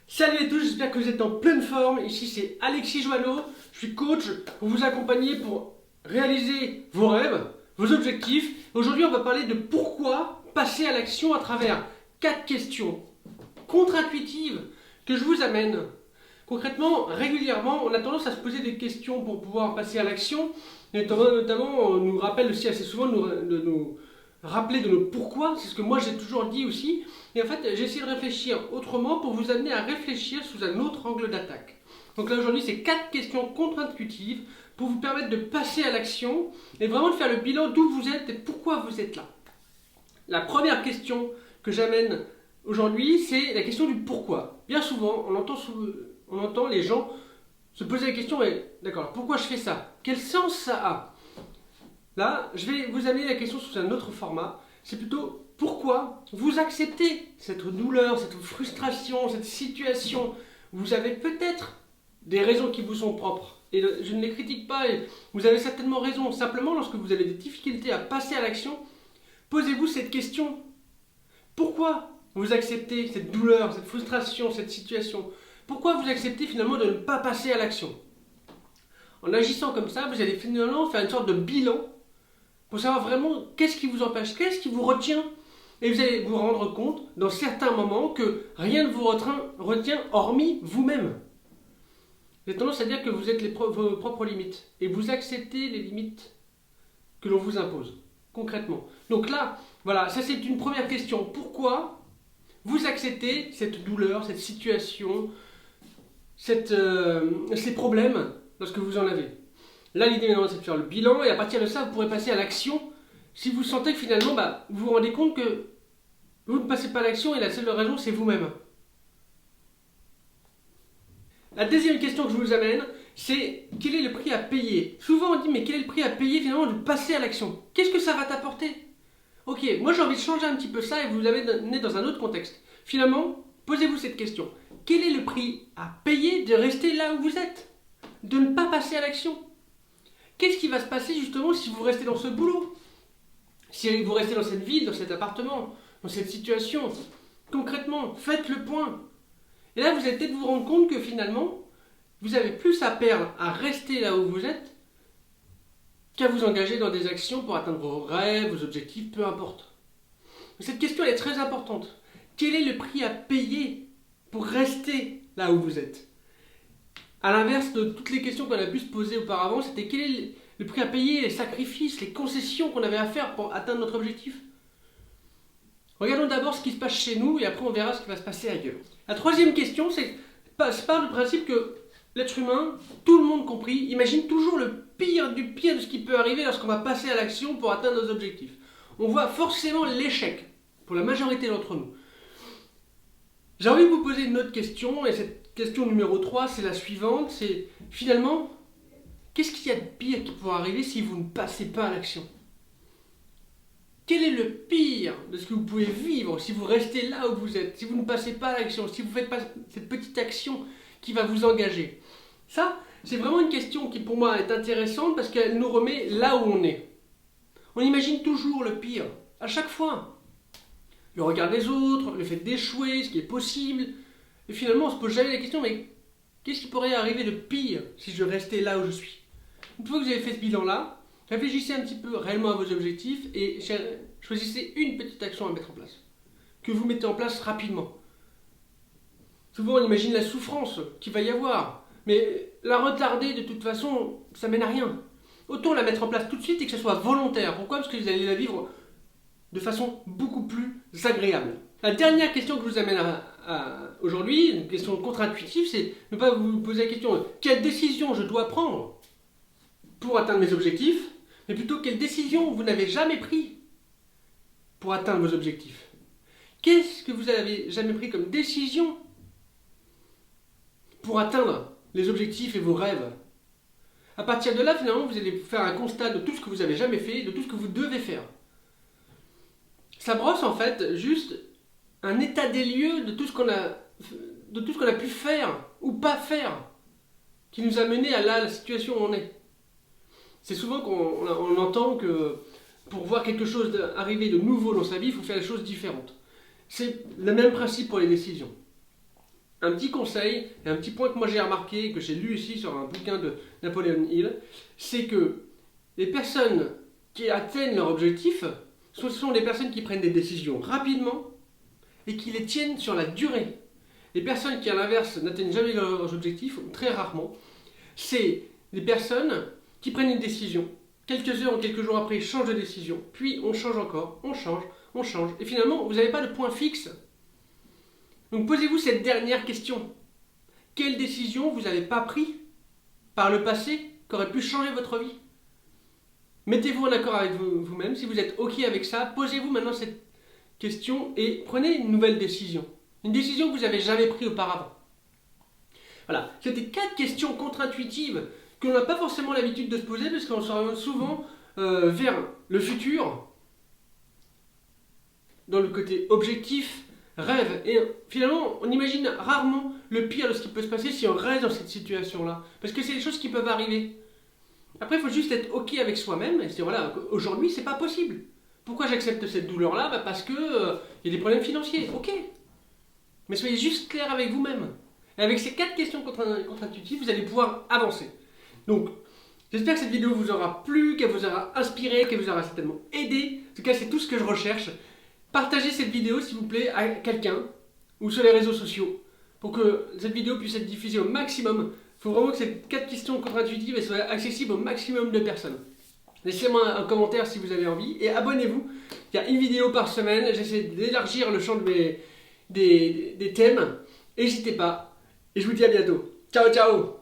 Salut à tous, j'espère que vous êtes en pleine forme. Ici c'est Alexis Joanneau, je suis coach pour vous accompagner pour réaliser vos rêves, vos objectifs. Aujourd'hui on va parler de pourquoi passer à l'action à travers 4 questions contre-intuitives que je vous amène. Concrètement, régulièrement, on a tendance à se poser des questions pour pouvoir passer à l'action. Notamment, on nous rappelle aussi assez souvent de nous rappeler de nos pourquoi. C'est ce que moi j'ai toujours dit aussi. Et en fait, j'ai essayé de réfléchir autrement pour vous amener à réfléchir sous un autre angle d'attaque. Donc là aujourd'hui, c'est 4 questions contre-intuitives pour vous permettre de passer à l'action et vraiment de faire le bilan d'où vous êtes et pourquoi vous êtes là. La première question que j'amène aujourd'hui, c'est la question du pourquoi. Bien souvent, on entend les gens se poser la question, d'accord, pourquoi je fais ça? Quel sens ça a? Là, je vais vous amener la question sous un autre format. C'est plutôt pourquoi vous acceptez cette douleur, cette frustration, cette situation. Vous avez peut-être des raisons qui vous sont propres. Et je ne les critique pas, et vous avez certainement raison. Simplement, lorsque vous avez des difficultés à passer à l'action, posez-vous cette question. Pourquoi vous acceptez cette douleur, cette frustration, cette situation? Pourquoi vous acceptez finalement de ne pas passer à l'action? En agissant comme ça, vous allez finalement faire une sorte de bilan pour savoir vraiment qu'est-ce qui vous empêche, qu'est-ce qui vous retient. Et vous allez vous rendre compte dans certains moments que rien ne vous retient hormis vous-même. Vous avez tendance à dire que vous êtes vos propres limites et vous acceptez les limites que l'on vous impose, concrètement. Donc là, voilà, ça c'est une première question. Pourquoi vous acceptez cette douleur, cette situation, ces problèmes lorsque vous en avez? Là, l'idée maintenant, c'est de faire le bilan et à partir de ça, vous pourrez passer à l'action si vous sentez que finalement, vous vous rendez compte que vous ne passez pas à l'action et la seule raison, c'est vous-même. La deuxième question que je vous amène, c'est quel est le prix à payer? Souvent, on dit, mais quel est le prix à payer finalement de passer à l'action? Qu'est-ce que ça va t'apporter? Ok, moi j'ai envie de changer un petit peu ça et vous amener dans un autre contexte. Finalement, posez-vous cette question. Quel est le prix à payer de rester là où vous êtes? De ne pas passer à l'action? Qu'est-ce qui va se passer justement si vous restez dans ce boulot? Si vous restez dans cette ville, dans cet appartement, dans cette situation? Concrètement, faites le point. Et là, vous allez peut-être vous rendre compte que finalement, vous avez plus à perdre à rester là où vous êtes qu'à vous engager dans des actions pour atteindre vos rêves, vos objectifs, peu importe. Cette question elle est très importante. Quel est le prix à payer pour rester là où vous êtes? À l'inverse de toutes les questions qu'on a pu se poser auparavant, c'était quel est le prix à payer, les sacrifices, les concessions qu'on avait à faire pour atteindre notre objectif? Regardons d'abord ce qui se passe chez nous et après on verra ce qui va se passer ailleurs. La troisième question, c'est part du principe que l'être humain, tout le monde compris, imagine toujours le pire du pire de ce qui peut arriver lorsqu'on va passer à l'action pour atteindre nos objectifs. On voit forcément l'échec pour la majorité d'entre nous. J'ai envie de vous poser une autre question, et cette question numéro 3, c'est la suivante, c'est finalement, qu'est-ce qu'il y a de pire qui pourrait arriver si vous ne passez pas à l'action? Quel est le pire de ce que vous pouvez vivre si vous restez là où vous êtes, si vous ne passez pas à l'action, si vous ne faites pas cette petite action qui va vous engager? Ça, c'est vraiment une question qui pour moi est intéressante parce qu'elle nous remet là où on est. On imagine toujours le pire, à chaque fois. Le regard des autres, le fait d'échouer, ce qui est possible. Et finalement, on se pose jamais la question, mais qu'est-ce qui pourrait arriver de pire si je restais là où je suis? Une fois que vous avez fait ce bilan-là, réfléchissez un petit peu réellement à vos objectifs et choisissez une petite action à mettre en place. Que vous mettez en place rapidement. Souvent, on imagine la souffrance qu'il va y avoir, mais la retarder de toute façon, ça mène à rien. Autant la mettre en place tout de suite et que ce soit volontaire. Pourquoi? Parce que vous allez la vivre de façon beaucoup plus agréable. La dernière question que je vous amène aujourd'hui, une question contre-intuitive, c'est ne pas vous poser la question quelle décision je dois prendre pour atteindre mes objectifs, mais plutôt quelle décision vous n'avez jamais prise pour atteindre vos objectifs. Qu'est-ce que vous n'avez jamais pris comme décision pour atteindre les objectifs et vos rêves? À partir de là, finalement, vous allez faire un constat de tout ce que vous n'avez jamais fait, de tout ce que vous devez faire. Ça brosse en fait juste un état des lieux de tout ce qu'on a pu faire ou pas faire qui nous a mené à la situation où on est. C'est souvent qu'on entend que pour voir quelque chose arriver de nouveau dans sa vie, il faut faire les choses différentes. C'est le même principe pour les décisions. un petit conseil, et un petit point que moi j'ai remarqué, que j'ai lu ici sur un bouquin de Napoleon Hill, c'est que les personnes qui atteignent leur objectif, ce sont les personnes qui prennent des décisions rapidement et qui les tiennent sur la durée. Les personnes qui, à l'inverse, n'atteignent jamais leurs objectifs, ou très rarement, c'est les personnes qui prennent une décision. Quelques heures ou quelques jours après, ils changent de décision. Puis on change encore, on change. Et finalement, vous n'avez pas de point fixe. Donc posez-vous cette dernière question. Quelle décision vous n'avez pas prise par le passé qui aurait pu changer votre vie? Mettez-vous en accord avec vous-même. Si vous êtes OK avec ça, posez-vous maintenant cette question et prenez une nouvelle décision. Une décision que vous n'avez jamais prise auparavant. Voilà, c'était 4 questions contre-intuitives que l'on n'a pas forcément l'habitude de se poser parce qu'on s'oriente souvent vers le futur, dans le côté objectif, rêve. Et finalement, on imagine rarement le pire de ce qui peut se passer si on reste dans cette situation-là. Parce que c'est des choses qui peuvent arriver. Après, il faut juste être OK avec soi-même et se dire, voilà, aujourd'hui, c'est pas possible. Pourquoi j'accepte cette douleur-là? Parce que y a des problèmes financiers. OK. Mais soyez juste clair avec vous-même. Et avec ces 4 questions contre-intuitives, vous allez pouvoir avancer. Donc, j'espère que cette vidéo vous aura plu, qu'elle vous aura inspiré, qu'elle vous aura certainement aidé. En tout cas, c'est tout ce que je recherche. Partagez cette vidéo, s'il vous plaît, à quelqu'un ou sur les réseaux sociaux pour que cette vidéo puisse être diffusée au maximum. Il faut vraiment que ces 4 questions contre-intuitives soient accessibles au maximum de personnes. Laissez-moi un commentaire si vous avez envie et abonnez-vous. Il y a une vidéo par semaine. J'essaie d'élargir le champ de des thèmes. N'hésitez pas. Et je vous dis à bientôt. Ciao, ciao!